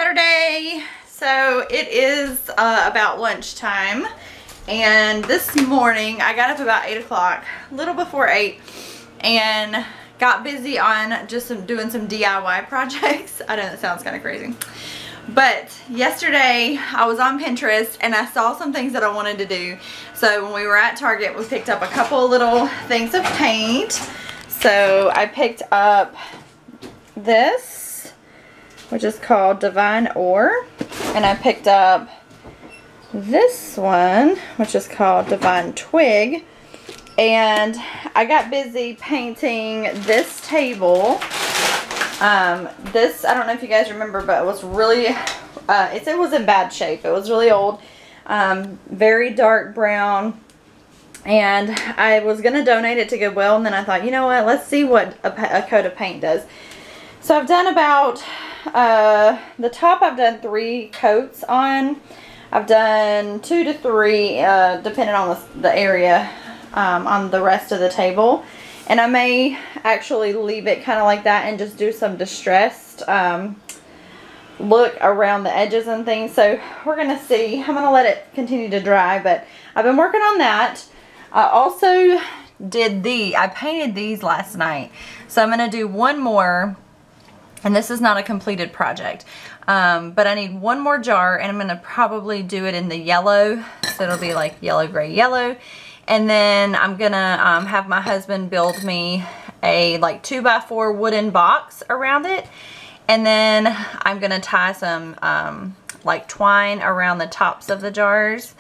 Saturday. So it is about lunchtime, and this morning I got up about 8 o'clock, a little before 8, and got busy on just doing some DIY projects. I know that sounds kind of crazy, but yesterday I was on Pinterest and I saw some things that I wanted to do. So when we were at Target, we picked up a couple little things of paint. So I picked up this, which is called Divine Ore, and I picked up this one, which is called Divine Twig, and I got busy painting this table. This, I don't know if you guys remember, but it was really, it was in bad shape. It was really old, very dark brown, and I was going to donate it to Goodwill, and then I thought, you know what, let's see what a coat of paint does. So I've done about, the top I've done 3 coats on. I've done 2 to 3, depending on the area, on the rest of the table. And I may actually leave it kind of like that and just do some distressed look around the edges and things. So we're going to see. I'm going to let it continue to dry, but I've been working on that. I also I painted these last night. So I'm going to do one more. And this is not a completed project, but I need one more jar, and I'm going to probably do it in the yellow, so it'll be like yellow, gray, yellow. And then I'm going to have my husband build me a like 2x4 wooden box around it, and then I'm going to tie some like twine around the tops of the jars.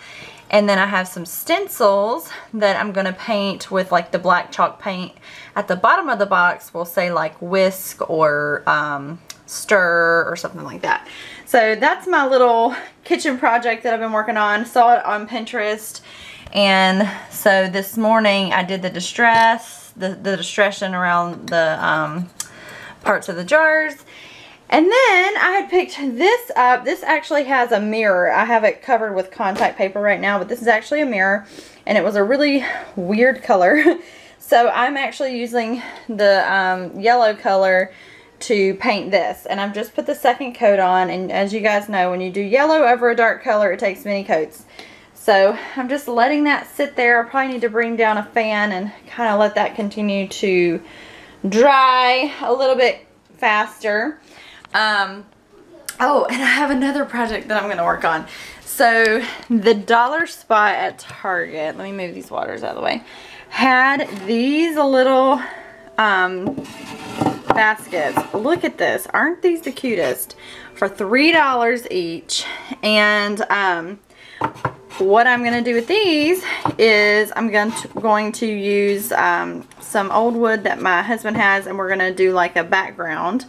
And then I have some stencils that I'm going to paint with like the black chalk paint. At the bottom of the box will say like whisk or stir or something like that. So that's my little kitchen project that I've been working on. Saw it on Pinterest. And so this morning I did the distressing around the parts of the jars. And then I had picked this up. This actually has a mirror. I have it covered with contact paper right now, but this is actually a mirror, and it was a really weird color. So I'm actually using the yellow color to paint this, and I've just put the second coat on. And as you guys know, when you do yellow over a dark color, it takes many coats. So I'm just letting that sit there. I probably need to bring down a fan and kind of let that continue to dry a little bit faster. Oh, and I have another project that I'm going to work on. So the dollar spot at Target, let me move these waters out of the way, had these little baskets. Look at this. Aren't these the cutest? For $3 each. And what I'm going to do with these is I'm going to use some old wood that my husband has, and we're going to do like a background.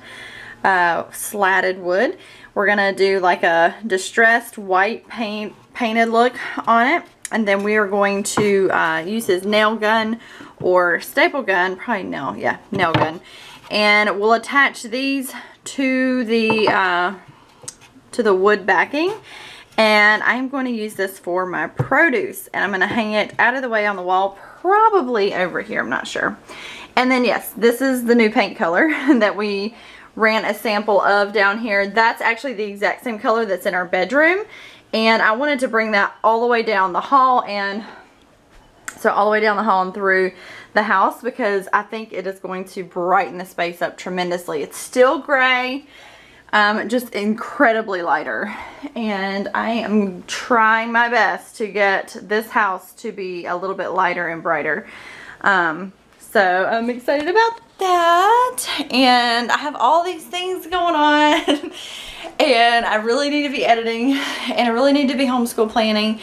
Slatted wood. We're gonna do like a distressed white painted look on it, and then we are going to use his nail gun or staple gun, probably nail gun, and we'll attach these to the wood backing. And I'm going to use this for my produce, and I'm going to hang it out of the way on the wall, probably over here, I'm not sure. And then yes, this is the new paint color that we ran a sample of down here. That's actually the exact same color that's in our bedroom, and I wanted to bring that all the way down the hall, and so all the way down the hall and through the house, because I think it is going to brighten the space up tremendously. It's still gray, just incredibly lighter, and I am trying my best to get this house to be a little bit lighter and brighter. So I'm excited about that, and I have all these things going on, and I really need to be editing, and I really need to be homeschool planning,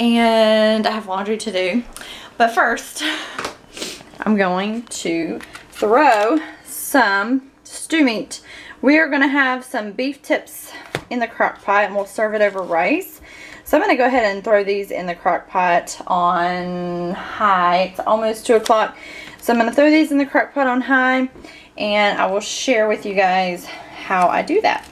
and I have laundry to do. But first, I'm going to throw some stew meat. We are going to have some beef tips in the crock pot, and we'll serve it over rice. So I'm going to go ahead and throw these in the crock pot on high. It's almost 2 o'clock. So I'm going to throw these in the crock pot on high, and I will share with you guys how I do that.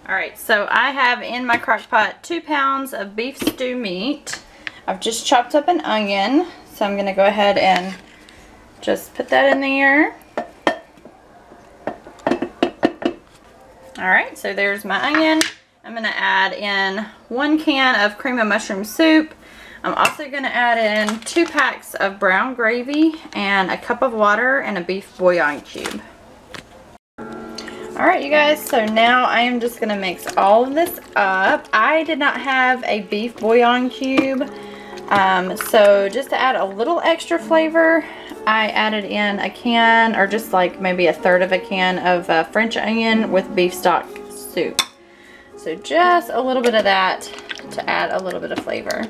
Alright, so I have in my crock pot 2 pounds of beef stew meat. I've just chopped up an onion, so I'm going to go ahead and just put that in there. Alright, so there's my onion. I'm gonna add in 1 can of cream of mushroom soup. I'm also gonna add in 2 packs of brown gravy and a cup of water and a beef bouillon cube. Alright you guys, so now I am just gonna mix all of this up. I did not have a beef bouillon cube, so just to add a little extra flavor, I added in a can, or just like maybe a third of a can of French onion with beef stock soup. So just a little bit of that to add a little bit of flavor.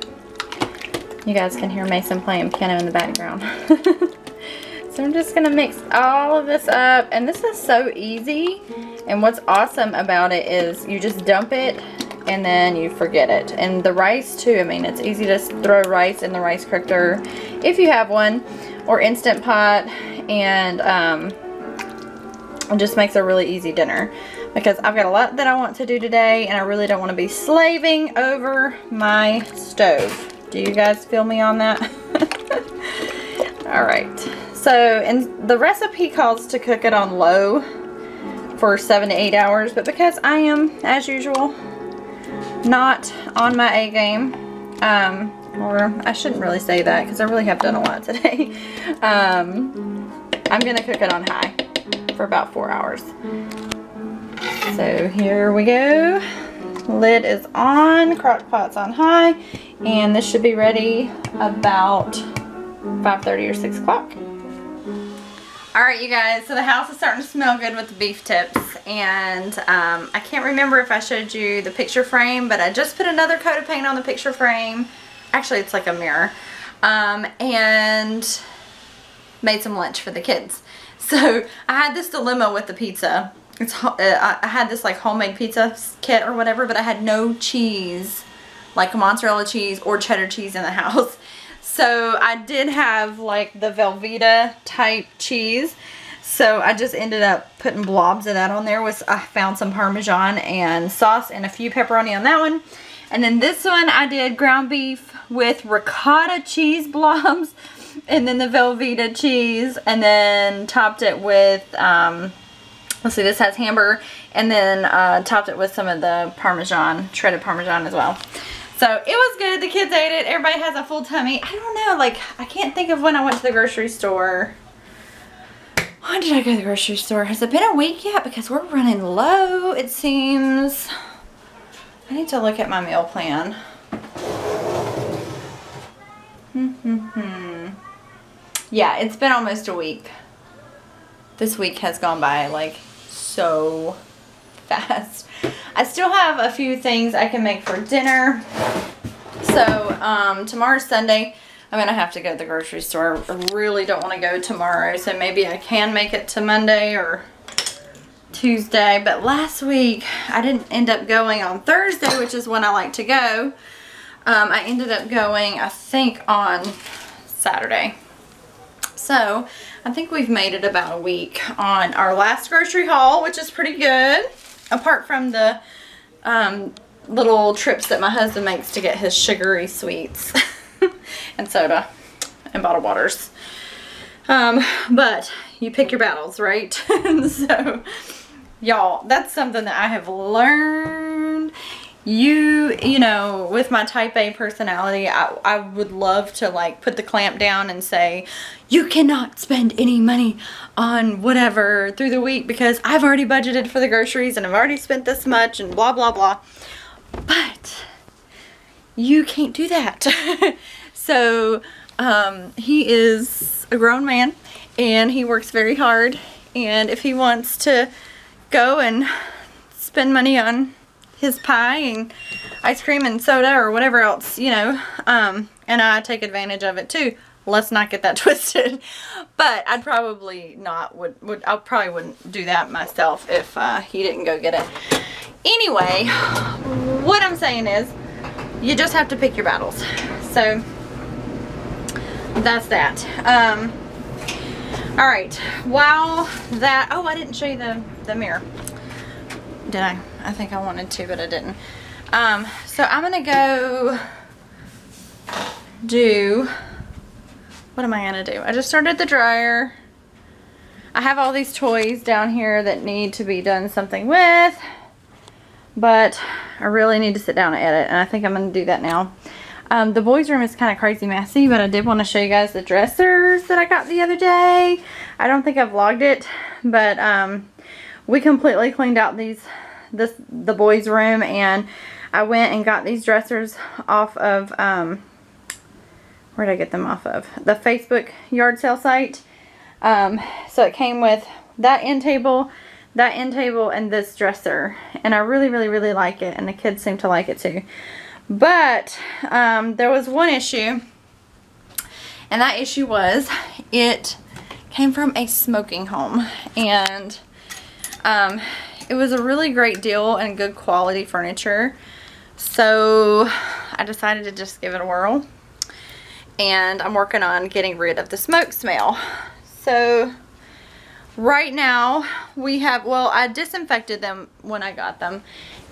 You guys can hear Mason playing piano in the background. So I'm just gonna mix all of this up, and this is so easy, and what's awesome about it is you just dump it and then you forget it. And the rice too, I mean, it's easy to throw rice in the rice cooker if you have one, or Instant Pot, and it just makes a really easy dinner, because I've got a lot that I want to do today and I really don't want to be slaving over my stove. Do you guys feel me on that? Alright, so, and the recipe calls to cook it on low for 7 to 8 hours, but because I am, as usual, not on my A game, or I shouldn't really say that because I really have done a lot today, I'm going to cook it on high for about 4 hours. So here we go. Lid is on, crock pot's on high, and this should be ready about 5:30 or 6 o'clock. Alright you guys, so the house is starting to smell good with the beef tips, and I can't remember if I showed you the picture frame, but I just put another coat of paint on the picture frame. Actually, it's like a mirror, and made some lunch for the kids. So I had this dilemma with the pizza. I had this like homemade pizza kit or whatever, but I had no cheese, like mozzarella cheese or cheddar cheese in the house. So I did have like the Velveeta type cheese. So I just ended up putting blobs of that on there. I found some Parmesan and sauce and a few pepperoni on that one. And then this one I did ground beef with ricotta cheese blobs, and then the Velveeta cheese, and then topped it with, let's see, this has hamburger, and then topped it with some of the Parmesan, shredded Parmesan as well. So it was good. The kids ate it. Everybody has a full tummy. I don't know, like, I can't think of when I went to the grocery store. When did I go to the grocery store? Has it been a week yet? Because we're running low, it seems. I need to look at my meal plan. Yeah, it's been almost a week. This week has gone by like so fast. I still have a few things I can make for dinner. So tomorrow's Sunday. I'm gonna have to go to the grocery store. I really don't want to go tomorrow, so maybe I can make it to Monday or Tuesday. But last week I didn't end up going on Thursday, which is when I like to go. I ended up going, I think, on Saturday. So I think we've made it about a week on our last grocery haul, which is pretty good, apart from the little trips that my husband makes to get his sugary sweets and soda and bottled waters. But you pick your battles, right? So y'all, that's something that I have learned. You know, with my type A personality, I would love to like put the clamp down and say, you cannot spend any money on whatever through the week because I've already budgeted for the groceries and I've already spent this much and blah, blah, blah. But you can't do that. So he is a grown man and he works very hard. And if he wants to go and spend money on his pie and ice cream and soda or whatever else, you know, and I take advantage of it too. Let's not get that twisted. But I'd probably not I probably wouldn't do that myself if he didn't go get it. Anyway, what I'm saying is you just have to pick your battles. So that's that. All right, while that, oh, I didn't show you the mirror. Did I? I think I wanted to, but I didn't. So I'm gonna go do, what am I gonna do? I just started the dryer. I have all these toys down here that need to be done something with, but I really need to sit down and edit, and I think I'm going to do that now. The boys' room is kind of crazy messy, but I did want to show you guys the dressers that I got the other day. I don't think I vlogged it, but we completely cleaned out the boys' room, and I went and got these dressers off of, where did I get them off of? The Facebook yard sale site. So it came with that end table, and this dresser, and I really, really, really like it, and the kids seem to like it too. But there was one issue, and that issue was it came from a smoking home, and it was a really great deal and good quality furniture, so I decided to just give it a whirl, and I'm working on getting rid of the smoke smell. So right now we have, well, I disinfected them when I got them,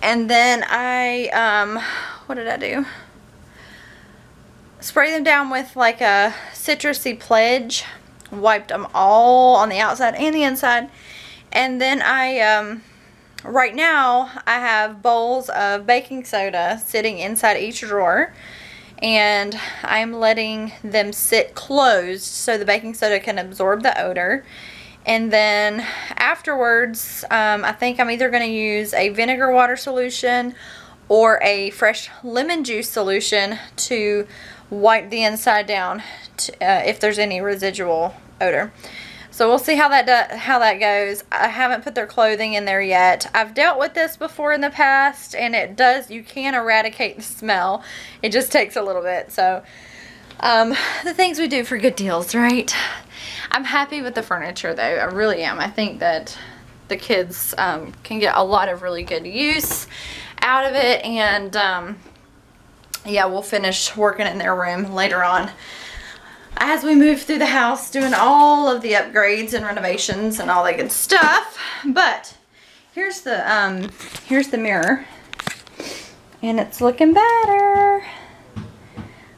and then I what did I do? Spray them down with like a citrusy pledge, wiped them all on the outside and the inside, and then I right now I have bowls of baking soda sitting inside each drawer, and I'm letting them sit closed so the baking soda can absorb the odor. And then afterwards, I think I'm either going to use a vinegar water solution or a fresh lemon juice solution to wipe the inside down if there's any residual odor. So we'll see how that goes. I haven't put their clothing in there yet. I've dealt with this before in the past, and you can eradicate the smell. It just takes a little bit. So the things we do for good deals, right? I'm happy with the furniture though. I really am. I think that the kids can get a lot of really good use out of it, and yeah, we'll finish working in their room later on as we move through the house, doing all of the upgrades and renovations and all that good stuff. But here's the mirror, and it's looking better.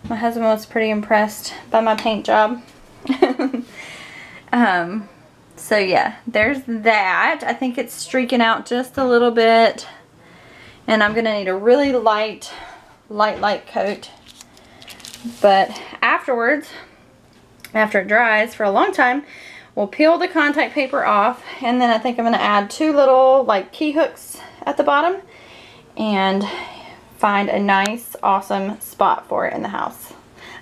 My husband was pretty impressed by my paint job. So yeah, there's that. I think it's streaking out just a little bit, and I'm gonna need a really light coat. But afterwards, after it dries for a long time, we'll peel the contact paper off, and then I think I'm gonna add 2 little like key hooks at the bottom and find a nice, awesome spot for it in the house.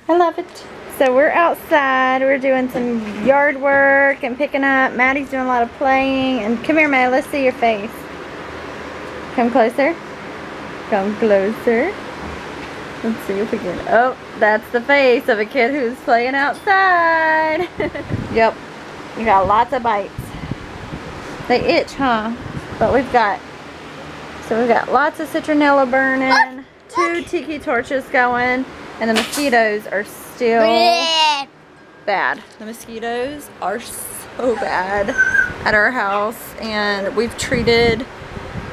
I love it. So we're outside, we're doing some yard work and picking up. Maddie's doing a lot of playing. And come here, Maddie, let's see your face. Come closer. Come closer. Let's see if we can, oh, that's the face of a kid who's playing outside. Yep, we got lots of bites. They itch, huh? But we've got lots of citronella burning, 2 tiki torches going, and the mosquitoes are still bad. The mosquitoes are so bad at our house, and we've treated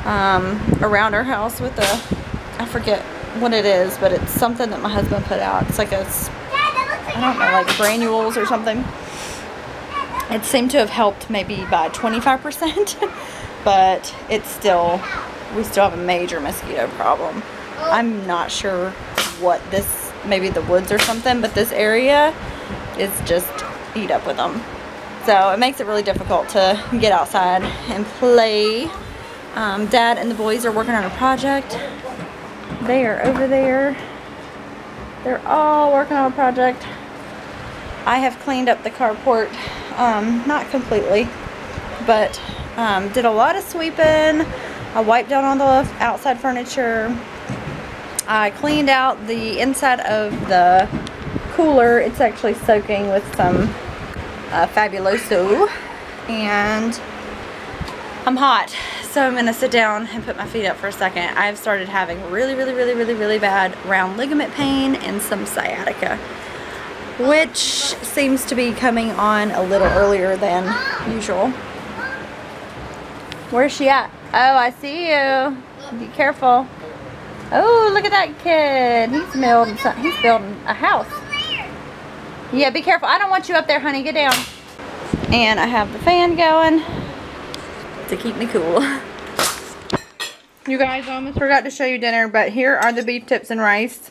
around our house with I forget what it is, but it's something that my husband put out. It's like I don't know, like granules or something. It seemed to have helped maybe by 25%, but we still have a major mosquito problem. I'm not sure what this, maybe the woods or something, but this area is just eat up with them. So it makes it really difficult to get outside and play. Dad and the boys are working on a project. They are over there. They're all working on a project. I have cleaned up the carport, not completely, but did a lot of sweeping. I wiped down all the outside furniture. I cleaned out the inside of the cooler. It's actually soaking with some Fabuloso, and I'm hot, so I'm going to sit down and put my feet up for a second. I've started having really bad round ligament pain and some sciatica, which seems to be coming on a little earlier than usual. Where's she at? Oh, I see you. Be careful. Oh, look at that kid. He's building a house. Yeah, be careful. I don't want you up there, honey. Get down. And I have the fan going to keep me cool. You guys, I almost forgot to show you dinner, but here are the beef tips and rice.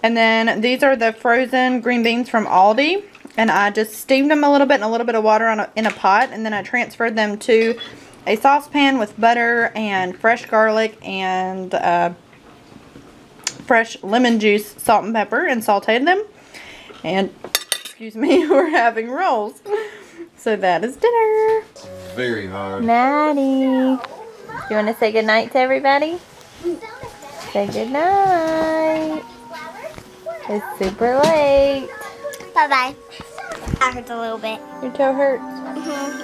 And then these are the frozen green beans from Aldi. And I just steamed them a little bit in a little bit of water in a pot. And then I transferred them to a saucepan with butter and fresh garlic and fresh lemon juice, salt and pepper, and sauteed them. And, excuse me, we're having rolls. So that is dinner. Very hard. Maddie, you want to say goodnight to everybody? Say goodnight. It's super late. Bye-bye. That hurts a little bit. Your toe hurts?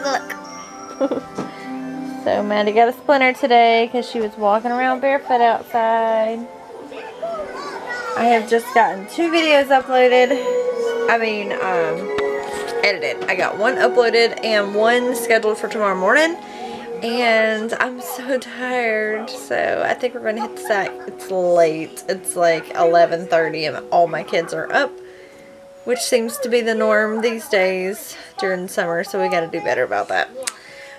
Look. So Maddie got a splinter today because she was walking around barefoot outside. I have just gotten 2 videos uploaded. Edited. I got 1 uploaded and 1 scheduled for tomorrow morning. And I'm so tired. So I think we're going to hit the sack. It's late. It's like 11:30 and all my kids are up, which seems to be the norm these days during the summer. So we got to do better about that.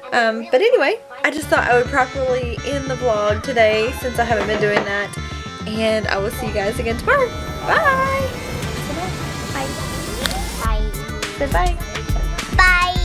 But anyway, I just thought I would properly end the vlog today since I haven't been doing that. And I will see you guys again tomorrow. Bye. Bye. Say bye. Bye.